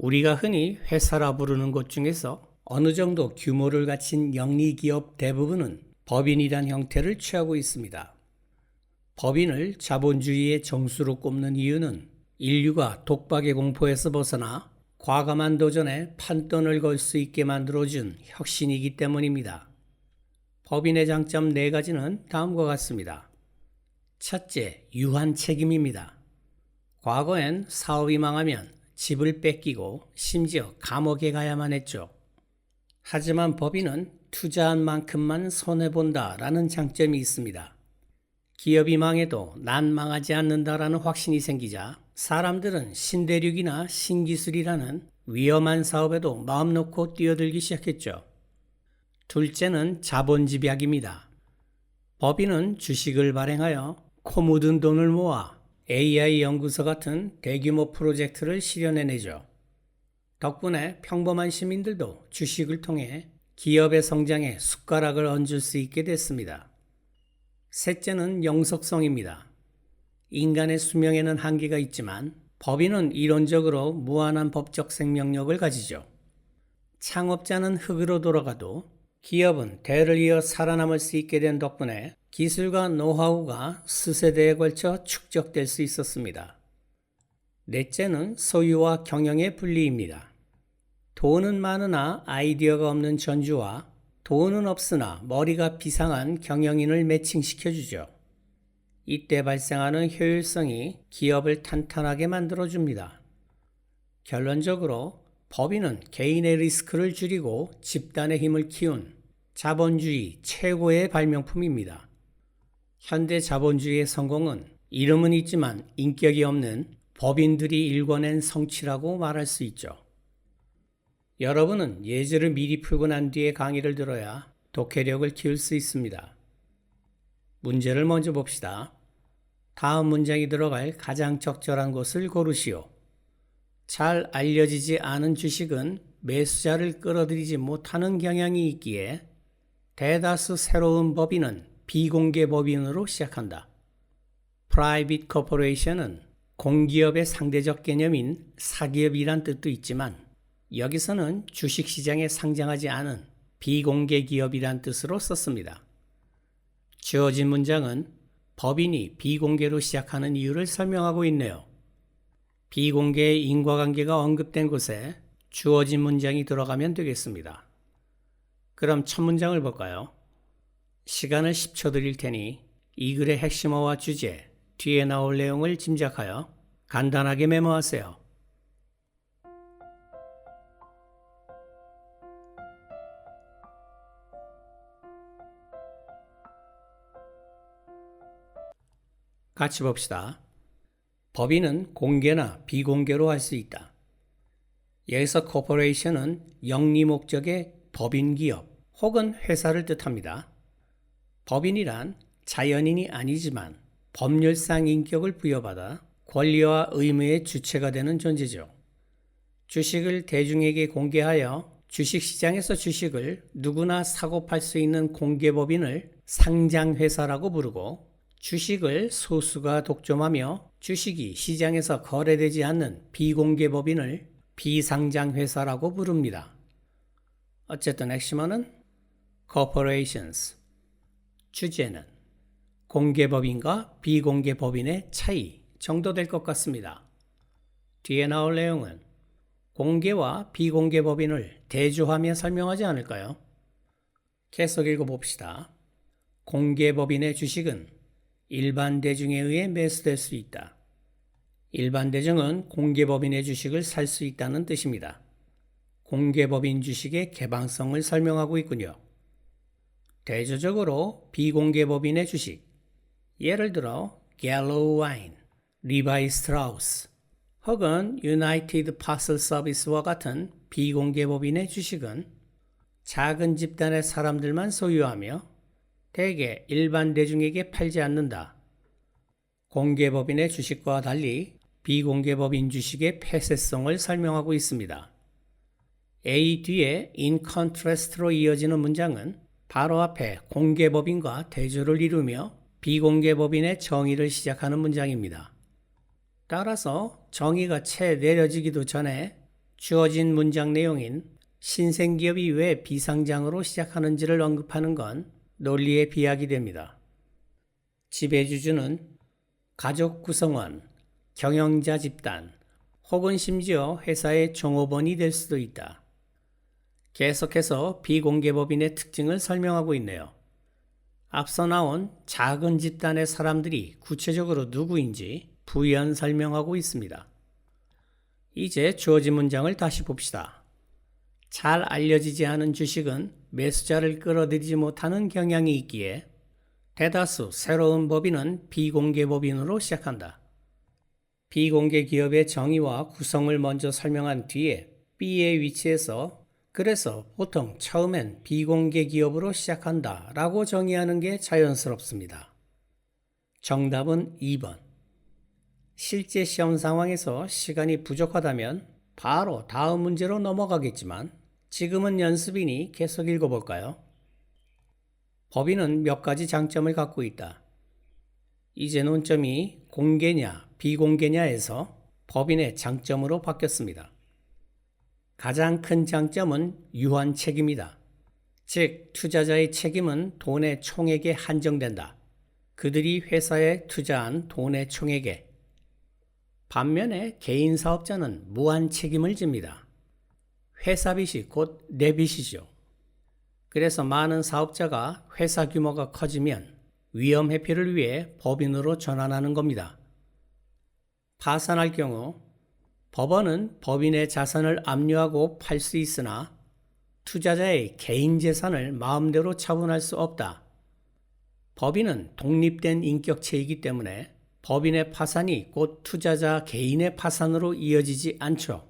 우리가 흔히 회사라 부르는 곳 중에서 어느 정도 규모를 갖춘 영리기업 대부분은 법인이란 형태를 취하고 있습니다. 법인을 자본주의의 정수로 꼽는 이유는 인류가 독박의 공포에서 벗어나 과감한 도전에 판돈을 걸 수 있게 만들어준 혁신이기 때문입니다. 법인의 장점 4가지는 다음과 같습니다. 첫째, 유한 책임입니다. 과거엔 사업이 망하면 집을 뺏기고 심지어 감옥에 가야만 했죠. 하지만 법인은 투자한 만큼만 손해본다라는 장점이 있습니다. 기업이 망해도 난 망하지 않는다라는 확신이 생기자 사람들은 신대륙이나 신기술이라는 위험한 사업에도 마음 놓고 뛰어들기 시작했죠. 둘째는 자본집약입니다. 법인은 주식을 발행하여 코 묻은 돈을 모아 AI 연구소 같은 대규모 프로젝트를 실현해내죠. 덕분에 평범한 시민들도 주식을 통해 기업의 성장에 숟가락을 얹을 수 있게 됐습니다. 셋째는 영속성입니다. 인간의 수명에는 한계가 있지만 법인은 이론적으로 무한한 법적 생명력을 가지죠. 창업자는 흙으로 돌아가도 기업은 대를 이어 살아남을 수 있게 된 덕분에 기술과 노하우가 수세대에 걸쳐 축적될 수 있었습니다. 넷째는 소유와 경영의 분리입니다. 돈은 많으나 아이디어가 없는 전주와 돈은 없으나 머리가 비상한 경영인을 매칭시켜주죠. 이때 발생하는 효율성이 기업을 탄탄하게 만들어줍니다. 결론적으로 법인은 개인의 리스크를 줄이고 집단의 힘을 키운 자본주의 최고의 발명품입니다. 현대 자본주의의 성공은 이름은 있지만 인격이 없는 법인들이 일궈낸 성취라고 말할 수 있죠. 여러분은 예제를 미리 풀고 난 뒤에 강의를 들어야 독해력을 키울 수 있습니다. 문제를 먼저 봅시다. 다음 문장이 들어갈 가장 적절한 곳을 고르시오. 잘 알려지지 않은 주식은 매수자를 끌어들이지 못하는 경향이 있기에 대다수 새로운 법인은 비공개 법인으로 시작한다. Private Corporation은 공기업의 상대적 개념인 사기업이란 뜻도 있지만 여기서는 주식시장에 상장하지 않은 비공개 기업이란 뜻으로 썼습니다. 주어진 문장은 법인이 비공개로 시작하는 이유를 설명하고 있네요. 비공개의 인과관계가 언급된 곳에 주어진 문장이 들어가면 되겠습니다. 그럼 첫 문장을 볼까요? 시간을 10초 드릴 테니 이 글의 핵심어와 주제, 뒤에 나올 내용을 짐작하여 간단하게 메모하세요. 같이 봅시다. 법인은 공개나 비공개로 할 수 있다. 여기서 corporation은 영리 목적의 법인 기업 혹은 회사를 뜻합니다. 법인이란 자연인이 아니지만 법률상 인격을 부여받아 권리와 의무의 주체가 되는 존재죠. 주식을 대중에게 공개하여 주식시장에서 주식을 누구나 사고 팔 수 있는 공개법인을 상장회사라고 부르고 주식을 소수가 독점하며 주식이 시장에서 거래되지 않는 비공개법인을 비상장회사라고 부릅니다. 어쨌든 핵심어는 corporations, 주제는 공개법인과 비공개법인의 차이 정도 될 것 같습니다. 뒤에 나올 내용은 공개와 비공개법인을 대조하며 설명하지 않을까요? 계속 읽어봅시다. 공개법인의 주식은 일반 대중에 의해 매수될 수 있다. 일반 대중은 공개법인의 주식을 살 수 있다는 뜻입니다. 공개법인 주식의 개방성을 설명하고 있군요. 대조적으로 비공개법인의 주식, 예를 들어 Gallo Wine, Levi Strauss 혹은 United Parcel Service와 같은 비공개법인의 주식은 작은 집단의 사람들만 소유하며 대개 일반 대중에게 팔지 않는다. 공개법인의 주식과 달리 비공개법인 주식의 폐쇄성을 설명하고 있습니다. A 뒤에 in contrast로 이어지는 문장은 바로 앞에 공개법인과 대조를 이루며 비공개법인의 정의를 시작하는 문장입니다. 따라서 정의가 채 내려지기도 전에 주어진 문장 내용인 신생기업이 왜 비상장으로 시작하는지를 언급하는 건 논리에 비약이 됩니다. 지배주주는 가족 구성원, 경영자 집단, 혹은 심지어 회사의 종업원이 될 수도 있다. 계속해서 비공개법인의 특징을 설명하고 있네요. 앞서 나온 작은 집단의 사람들이 구체적으로 누구인지 부연 설명하고 있습니다. 이제 주어진 문장을 다시 봅시다. 잘 알려지지 않은 주식은 매수자를 끌어들이지 못하는 경향이 있기에 대다수 새로운 법인은 비공개 법인으로 시작한다. 비공개 기업의 정의와 구성을 먼저 설명한 뒤에 B의 위치에서 그래서 보통 처음엔 비공개 기업으로 시작한다 라고 정의하는 게 자연스럽습니다. 정답은 2번. 실제 시험 상황에서 시간이 부족하다면 바로 다음 문제로 넘어가겠지만 지금은 연습이니 계속 읽어볼까요? 법인은 몇 가지 장점을 갖고 있다. 이제 논점이 공개냐 비공개냐에서 법인의 장점으로 바뀌었습니다. 가장 큰 장점은 유한 책임이다. 즉, 투자자의 책임은 돈의 총액에 한정된다. 그들이 회사에 투자한 돈의 총액에. 반면에 개인 사업자는 무한 책임을 집니다. 회사 빚이 곧 내 빚이죠. 그래서 많은 사업자가 회사 규모가 커지면 위험 회피를 위해 법인으로 전환하는 겁니다. 파산할 경우 법원은 법인의 자산을 압류하고 팔 수 있으나 투자자의 개인 재산을 마음대로 처분할 수 없다. 법인은 독립된 인격체이기 때문에 법인의 파산이 곧 투자자 개인의 파산으로 이어지지 않죠.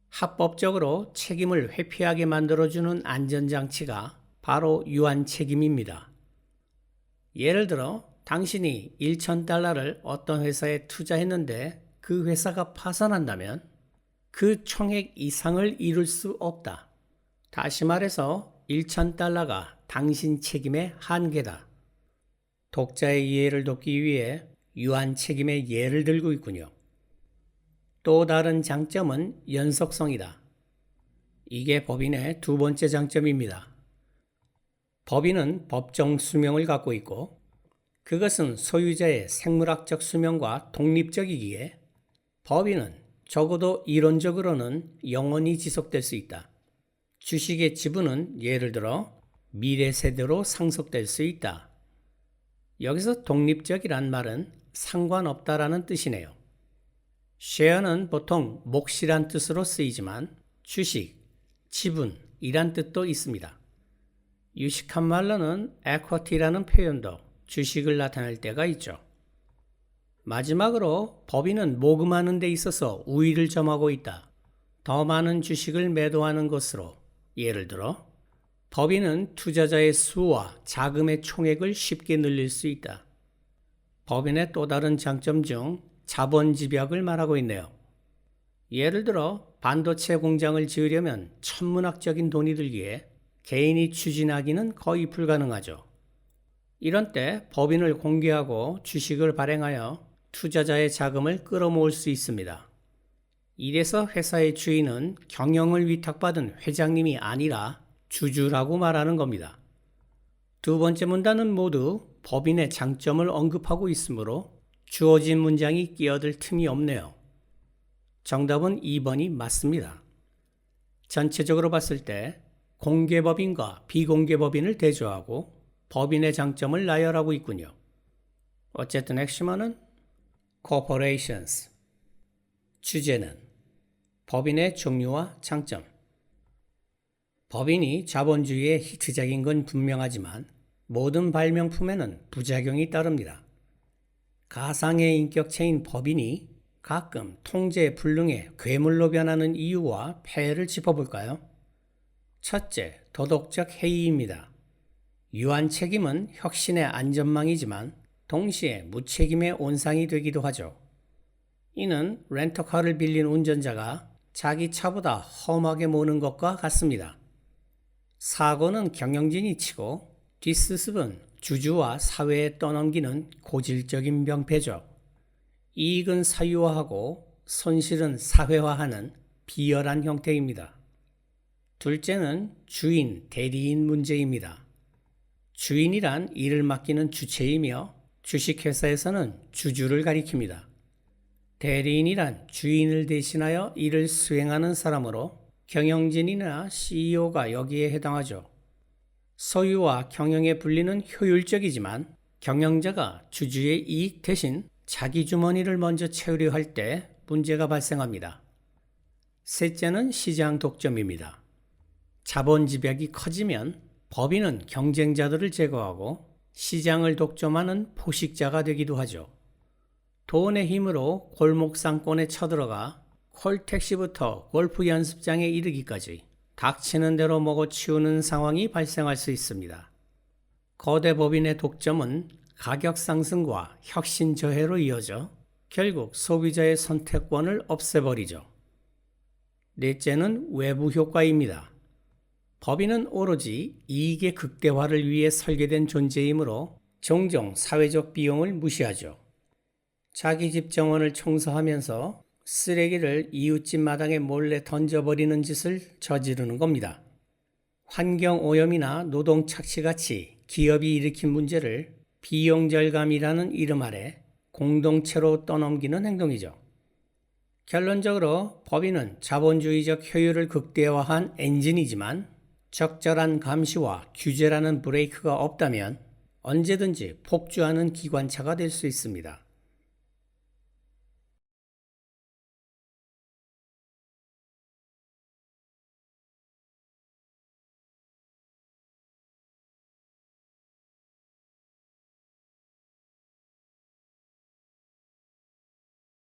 합법적으로 책임을 회피하게 만들어주는 안전장치가 바로 유한 책임입니다. 예를 들어 당신이 1,000달러를 어떤 회사에 투자했는데 그 회사가 파산한다면 그 총액 이상을 이룰 수 없다. 다시 말해서 1,000달러가 당신 책임의 한계다. 독자의 이해를 돕기 위해 유한 책임의 예를 들고 있군요. 또 다른 장점은 연속성이다. 이게 법인의 두 번째 장점입니다. 법인은 법정 수명을 갖고 있고 그것은 소유자의 생물학적 수명과 독립적이기에 법인은 적어도 이론적으로는 영원히 지속될 수 있다. 주식의 지분은 예를 들어 미래 세대로 상속될 수 있다. 여기서 독립적이란 말은 상관없다라는 뜻이네요. 쉐어는 보통 몫이란 뜻으로 쓰이지만 주식, 지분이란 뜻도 있습니다. 유식한 말로는 equity라는 표현도 주식을 나타낼 때가 있죠. 마지막으로 법인은 모금하는 데 있어서 우위를 점하고 있다. 더 많은 주식을 매도하는 것으로 예를 들어 법인은 투자자의 수와 자금의 총액을 쉽게 늘릴 수 있다. 법인의 또 다른 장점 중 자본 집약을 말하고 있네요. 예를 들어 반도체 공장을 지으려면 천문학적인 돈이 들기에 개인이 추진하기는 거의 불가능하죠. 이런 때 법인을 공개하고 주식을 발행하여 투자자의 자금을 끌어모을 수 있습니다. 이래서 회사의 주인은 경영을 위탁받은 회장님이 아니라 주주라고 말하는 겁니다. 두 번째 문단은 모두 법인의 장점을 언급하고 있으므로 주어진 문장이 끼어들 틈이 없네요. 정답은 2번이 맞습니다. 전체적으로 봤을 때 공개법인과 비공개법인을 대조하고 법인의 장점을 나열하고 있군요. 어쨌든 핵심어는 corporations, 주제는 법인의 종류와 장점. 법인이 자본주의의 히트작인 건 분명하지만 모든 발명품에는 부작용이 따릅니다. 가상의 인격체인 법인이 가끔 통제에 불능해 괴물로 변하는 이유와 폐해를 짚어볼까요? 첫째, 도덕적 해이입니다. 유한 책임은 혁신의 안전망이지만 동시에 무책임의 온상이 되기도 하죠. 이는 렌터카를 빌린 운전자가 자기 차보다 험하게 모는 것과 같습니다. 사고는 경영진이 치고 뒷수습은 주주와 사회에 떠넘기는 고질적인 병폐죠. 이익은 사유화하고 손실은 사회화하는 비열한 형태입니다. 둘째는 주인, 대리인 문제입니다. 주인이란 일을 맡기는 주체이며 주식회사에서는 주주를 가리킵니다. 대리인이란 주인을 대신하여 일을 수행하는 사람으로 경영진이나 CEO가 여기에 해당하죠. 소유와 경영의 분리는 효율적이지만 경영자가 주주의 이익 대신 자기 주머니를 먼저 채우려 할 때 문제가 발생합니다. 셋째는 시장 독점입니다. 자본 집약이 커지면 법인은 경쟁자들을 제거하고 시장을 독점하는 포식자가 되기도 하죠. 돈의 힘으로 골목 상권에 쳐들어가 콜택시부터 골프 연습장에 이르기까지 닥치는 대로 먹어치우는 상황이 발생할 수 있습니다. 거대 법인의 독점은 가격 상승과 혁신 저해로 이어져 결국 소비자의 선택권을 없애버리죠. 넷째는 외부 효과입니다. 법인은 오로지 이익의 극대화를 위해 설계된 존재이므로 종종 사회적 비용을 무시하죠. 자기 집 정원을 청소하면서 쓰레기를 이웃집 마당에 몰래 던져버리는 짓을 저지르는 겁니다. 환경오염이나 노동 착취같이 기업이 일으킨 문제를 비용 절감이라는 이름 아래 공동체로 떠넘기는 행동이죠. 결론적으로 법인은 자본주의적 효율을 극대화한 엔진이지만 적절한 감시와 규제라는 브레이크가 없다면 언제든지 폭주하는 기관차가 될 수 있습니다.